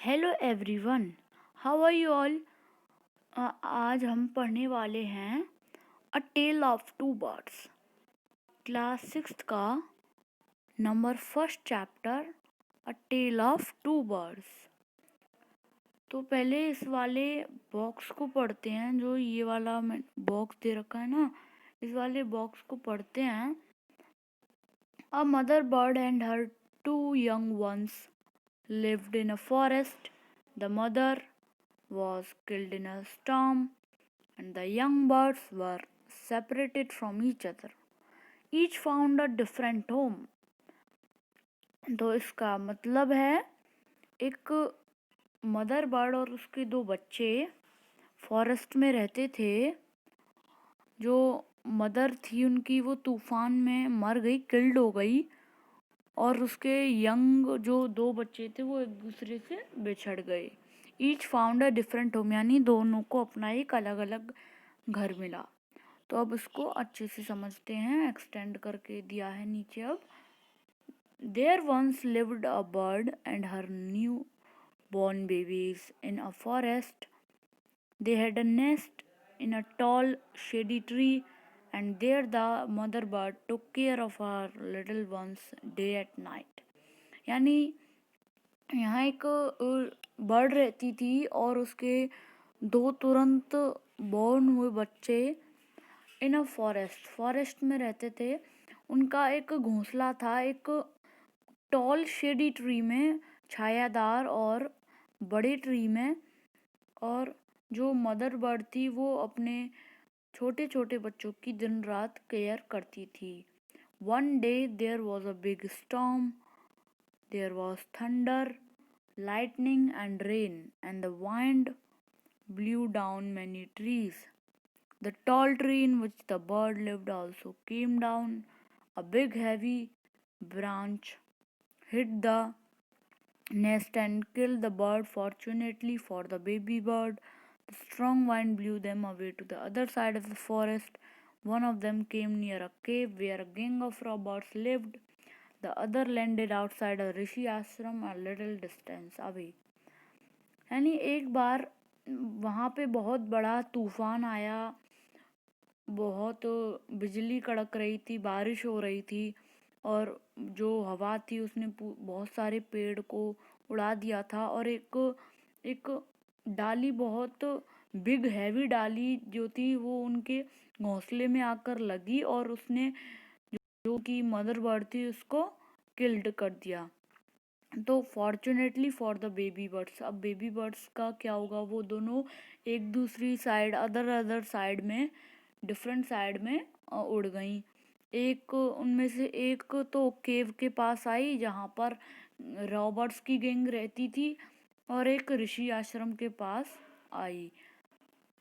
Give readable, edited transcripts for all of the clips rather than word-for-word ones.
Hello everyone, how are you all. आज हम पढ़ने वाले हैं a tale of two birds, class sixth का number first chapter, a tale of two birds. तो पहले इस वाले बॉक्स को पढ़ते हैं, जो ये वाला बॉक्स दे रखा है ना, इस वाले बॉक्स को पढ़ते हैं। A mother bird and her two young ones lived in a forest. The mother was killed in a storm, and the young birds were separated from each other. Each found a different home. तो इसका मतलब है, एक mother bird और उसके दो बच्चे forest में रहते थे। जो मदर थी उनकी, वो तूफान में मर गई, किल्ड हो गई, और उसके यंग जो दो बच्चे थे वो एक दूसरे से बिछड़ गए। Each found a different home, यानी दोनों को अपना एक अलग अलग घर मिला। तो अब इसको अच्छे से समझते हैं, एक्सटेंड करके दिया है नीचे। अब there once lived a bird and her new born babies in a forest. They had a nest in a tall shady tree, and there the mother bird took care of her little ones day and night. यानी यहाँ एक bird रहती थी और उसके दो तुरंत born हुए बच्चे इन अ फॉरेस्ट में रहते थे। उनका एक घोंसला था एक टॉल शेडी ट्री में, छायादार और बड़े ट्री में। और जो मदर बर्ड थी वो अपने छोटे छोटे बच्चों की दिन रात केयर करती थी। One day there was a big storm, there was thunder, lightning and rain, and the wind blew down many trees. The tall tree in which the bird lived also came down. A big heavy branch hit the nest and killed the bird. Fortunately for the baby bird, the strong wind blew them away to the other side of the forest. One of them came near a cave where a gang of robbers lived. The other landed outside a rishi ashram a little distance away. यानी एक बार वहाँ पे बहुत बड़ा तूफान आया, बहुत बिजली कड़क रही थी, बारिश हो रही थी, और जो हवा थी उसने बहुत सारे पेड़ को उड़ा दिया था। और एक डाली, बहुत बिग हैवी डाली जो थी, वो उनके घोंसले में आकर लगी और उसने जो कि मदर बर्ड थी उसको किल्ड कर दिया। तो fortunately for the baby birds, अब बेबी बर्ड्स का क्या होगा, वो दोनों एक दूसरी साइड, अदर साइड में, डिफरेंट साइड में उड़ गई। एक उनमें से एक तो केव के पास आई जहाँ पर रॉबर्ट्स की गैंग रहती थी, और एक ऋषि आश्रम के पास आई।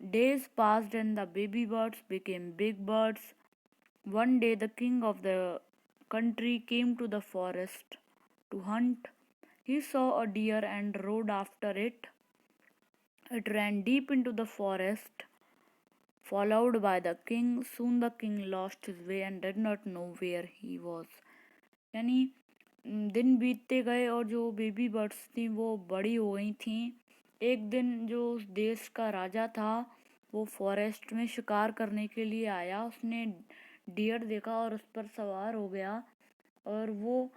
Days passed and the baby birds became big birds. One day the king of the country came to the forest to hunt. He saw a deer and rode after it. It ran deep into the forest, followed by the king. Soon the king lost his way and did not know where he was. यानी दिन बीतते गए और जो baby birds थी वो बड़ी हो गई थी। एक दिन जो उस देश का राजा था वो फॉरेस्ट में शिकार करने के लिए आया। उसने डियर देखा और उस पर सवार हो गया, और वो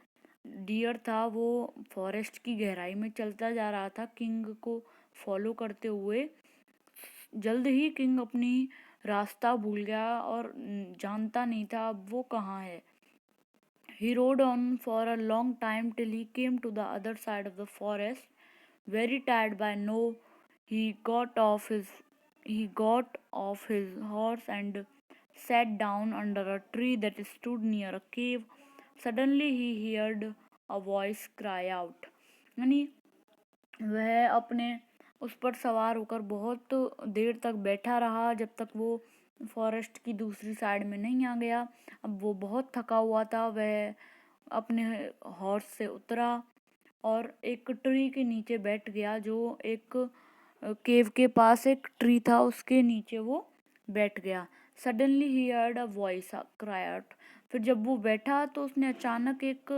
डियर था वो फॉरेस्ट की गहराई में चलता जा रहा था किंग को फॉलो करते हुए। जल्द ही किंग अपनी रास्ता भूल गया और जानता नहीं था अब वो कहाँ है। He rode on for a long time till he came to the other side of the forest. Very tired by now, he got off his horse and sat down under a tree that stood near a cave. Suddenly he heard a voice cry out. यानी वह अपने उस पर सवार होकर बहुत देर तक बैठा रहा, जब तक वो फॉरेस्ट की दूसरी साइड में नहीं आ गया। अब वो बहुत थका हुआ था। वह अपने हॉर्स से उतरा और एक ट्री के नीचे बैठ गया, जो एक केव के पास एक ट्री था उसके नीचे वो बैठ गया। Suddenly he heard a voice cry out. फिर जब वो बैठा तो उसने अचानक एक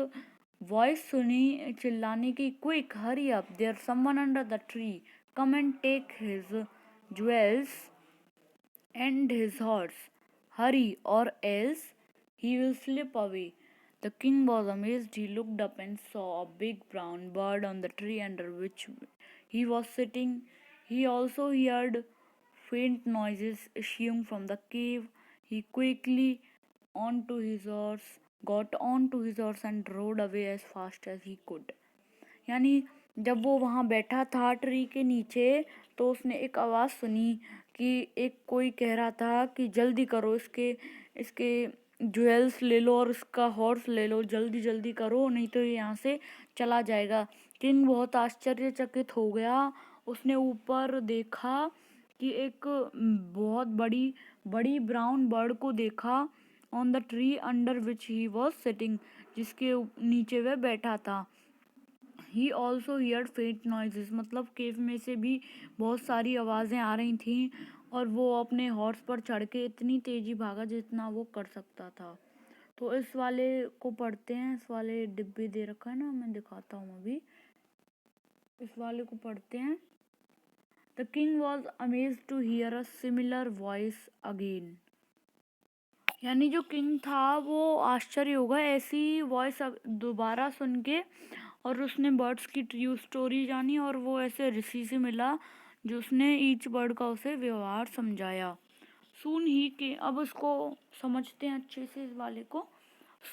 वॉइस सुनी चिल्लाने की, quick hurry up, there someone under the tree, come and take his jewels and his horse. Hurry, or else he will slip away. The king was amazed. He looked up and saw a big brown bird on the tree under which he was sitting. He also heard faint noises issuing from the cave. He quickly got onto his horse and rode away as fast as he could. यानी जब वो वहाँ बैठा था tree के नीचे, तो उसने एक आवाज़ सुनी कि एक कोई कह रहा था कि जल्दी करो, इसके इसके ज्वेल्स ले लो और इसका हॉर्स ले लो, जल्दी जल्दी करो नहीं तो ये यहाँ से चला जाएगा। किंग बहुत आश्चर्यचकित हो गया। उसने ऊपर देखा कि एक बहुत बड़ी बड़ी ब्राउन बर्ड को देखा on the tree under which he was sitting, जिसके नीचे वह बैठा था। ही ऑल्सो हियर्ड फेंट नॉइजेस, मतलब केव में से भी बहुत सारी आवाज़ें आ रही थीं, और वो अपने हॉर्स पर चढ़ के इतनी तेज़ी भागा जितना वो कर सकता था। तो इस वाले को पढ़ते हैं, इस वाले डिब्बे दे रखा है ना, मैं दिखाता हूँ अभी, इस वाले को पढ़ते हैं। The king was amazed to hear a similar voice again, यानी जो किंग था वो आश्चर्य होगा ऐसी वॉइस दोबारा सुन के। और उसने बर्ड्स की ट्रू स्टोरी जानी, और वो ऐसे ऋषि से मिला जो उसने ईच बर्ड का उसे व्यवहार समझाया। सून ही के, अब उसको समझते हैं अच्छे से इस वाले को।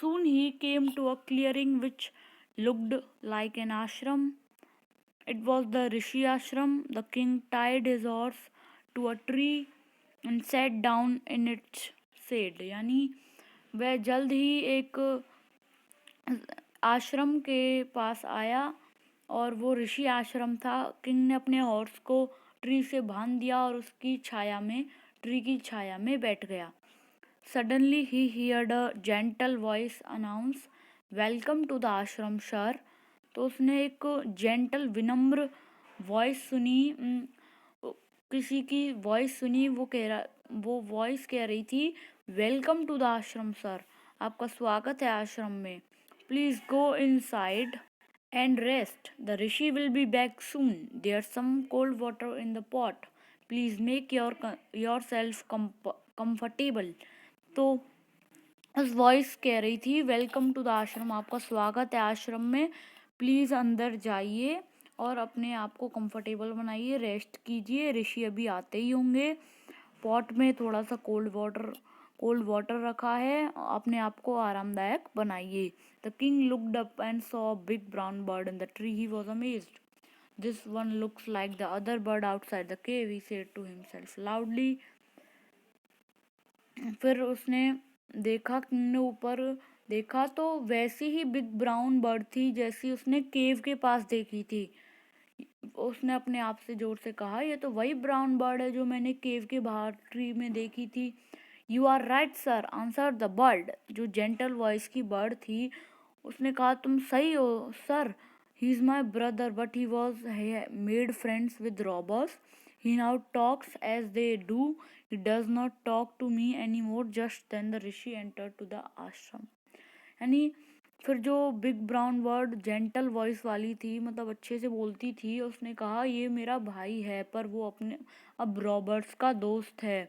सून ही came to a clearing which looked like an ashram. It was the Rishi ashram. The king tied his horse to a tree and sat down in its shade. यानी वह जल्द ही एक आश्रम के पास आया, और वो ऋषि आश्रम था। किंग ने अपने हॉर्स को ट्री से बांध दिया और उसकी छाया में, ट्री की छाया में बैठ गया। Suddenly he heard a gentle voice announce, welcome to the ashram sir. तो उसने एक जेंटल विनम्र वॉइस सुनी, किसी की वॉइस सुनी, वो वॉइस कह रही थी, welcome to the ashram sir, आपका स्वागत है आश्रम में। Please go inside and rest. The rishi will be back soon. There's some cold water in the pot. Please make yourself comfortable. तो उस वॉइस कह रही थी, वेलकम टू द आश्रम, आपका स्वागत है आश्रम में, प्लीज़ अंदर जाइए और अपने आप को कंफर्टेबल बनाइए, रेस्ट कीजिए, ऋषि अभी आते ही होंगे। पॉट में थोड़ा सा कोल्ड वाटर रखा है, अपने आप को आरामदायक बनाइए। The king looked up and saw a big brown bird in the tree. He was amazed. This one looks like the other bird outside the cave, he said to himself loudly. फिर उसने देखा, king ने ऊपर देखा तो वैसी ही big brown bird थी जैसी उसने केव के पास देखी थी। उसने अपने आप से जोर से कहा, ये तो वही ब्राउन बर्ड है जो मैंने केव के बाहर ट्री में देखी थी। You are right sir, answer the bird. जो जेंटल वॉइस की बर्ड थी उसने कहा, तुम सही हो sir. He is my brother but he was made friends with robbers. He now talks as they do. He does not talk to me any more. Just then the rishi enter to the ashram. यानी फिर जो big brown bird gentle voice वाली थी, मतलब अच्छे से बोलती थी, उसने कहा ये मेरा भाई है, पर वो अपने अब रॉबर्ट्स का दोस्त है।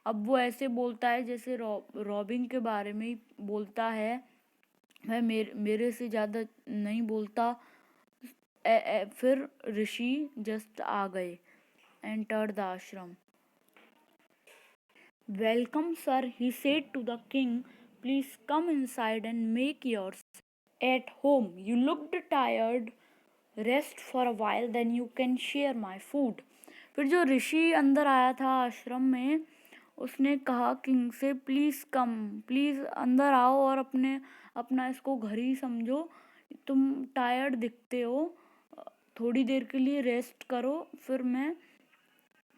अब वो ऐसे बोलता है जैसे रॉबिन के बारे में ही बोलता है, वह मेरे से ज़्यादा नहीं बोलता। फिर ऋषि जस्ट आ गए, enter the ashram. Welcome sir, he said to the king, please come inside and make yourself at home. You looked tired. Rest for a while, then you can share my food. फिर जो ऋषि अंदर आया था आश्रम में, उसने कहा किंग से, प्लीज़ कम, प्लीज़ अंदर आओ और अपना इसको घर ही समझो, तुम टायर्ड दिखते हो, थोड़ी देर के लिए रेस्ट करो, फिर मैं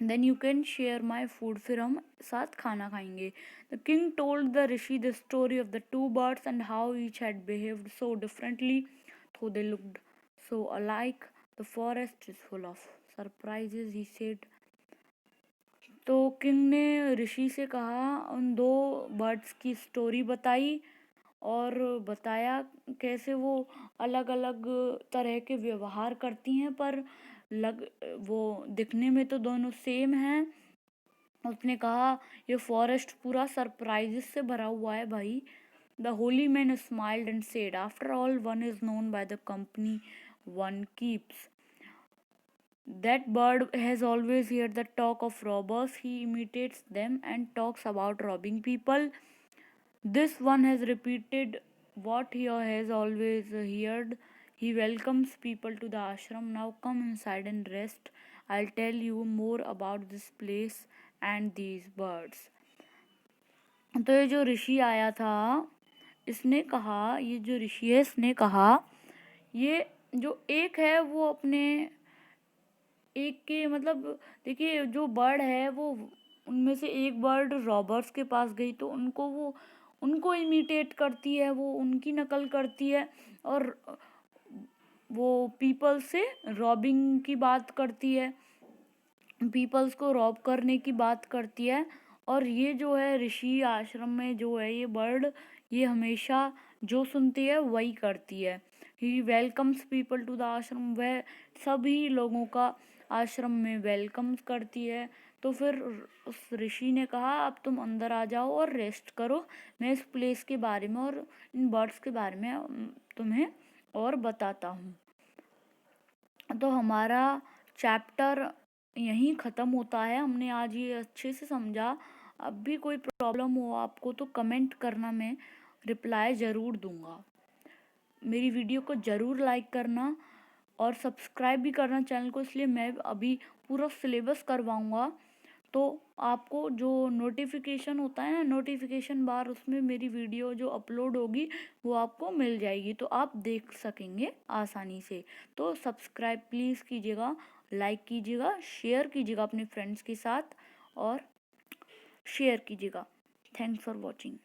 then you can share my food, फिर हम साथ खाना खाएंगे. The king told the rishi the story of the two birds and how each had behaved so differently though they looked so alike. The forest is full of surprises, he said. तो king ने ऋषि से कहा, उन दो birds की story बताई, और बताया कैसे वो अलग अलग तरह के व्यवहार करती हैं, पर वो दिखने में तो दोनों सेम हैं। उसने कहा ये फॉरेस्ट पूरा सरप्राइजेस से भरा हुआ है भाई। The holy man smiled and said, after all, one is known by the company one keeps. That bird has always heard the talk of robbers. He imitates them and talks about robbing people. This one has repeated what he has always heard. He welcomes people to the ashram. Now come inside and rest. I'll tell you more about this place and these birds. तो ये जो ऋषि आया था, इसने कहा, ये जो ऋषि है इसने कहा, ये जो एक है वो अपने एक के मतलब, देखिए जो बर्ड है वो, उनमें से एक बर्ड रॉबर्स के पास गई तो उनको इमिटेट करती है, वो उनकी नकल करती है, और वो पीपल से रॉबिंग की बात करती है, पीपल्स को रॉब करने की बात करती है। और ये जो है ऋषि आश्रम में जो है ये बर्ड, ये हमेशा जो सुनती है वही करती है। ही वेलकम्स पीपल टू द आश्रम, वह सभी लोगों का आश्रम में वेलकम करती है। तो फिर उस ऋषि ने कहा अब तुम अंदर आ जाओ और रेस्ट करो, मैं इस प्लेस के बारे में और इन बर्ड्स के बारे में तुम्हें और बताता हूँ। तो हमारा चैप्टर यहीं ख़त्म होता है। हमने आज ये अच्छे से समझा। अब भी कोई प्रॉब्लम हो आपको तो कमेंट करना, मैं रिप्लाई ज़रूर दूंगा। मेरी वीडियो को ज़रूर लाइक करना और सब्सक्राइब भी करना चैनल को, इसलिए मैं अभी पूरा सिलेबस करवाऊंगा। तो आपको जो नोटिफिकेशन होता है ना, नोटिफिकेशन बार, उसमें मेरी वीडियो जो अपलोड होगी वो आपको मिल जाएगी, तो आप देख सकेंगे आसानी से। तो सब्सक्राइब प्लीज़ कीजिएगा, लाइक कीजिएगा, शेयर कीजिएगा अपने फ्रेंड्स के साथ और शेयर कीजिएगा। Thanks for watching.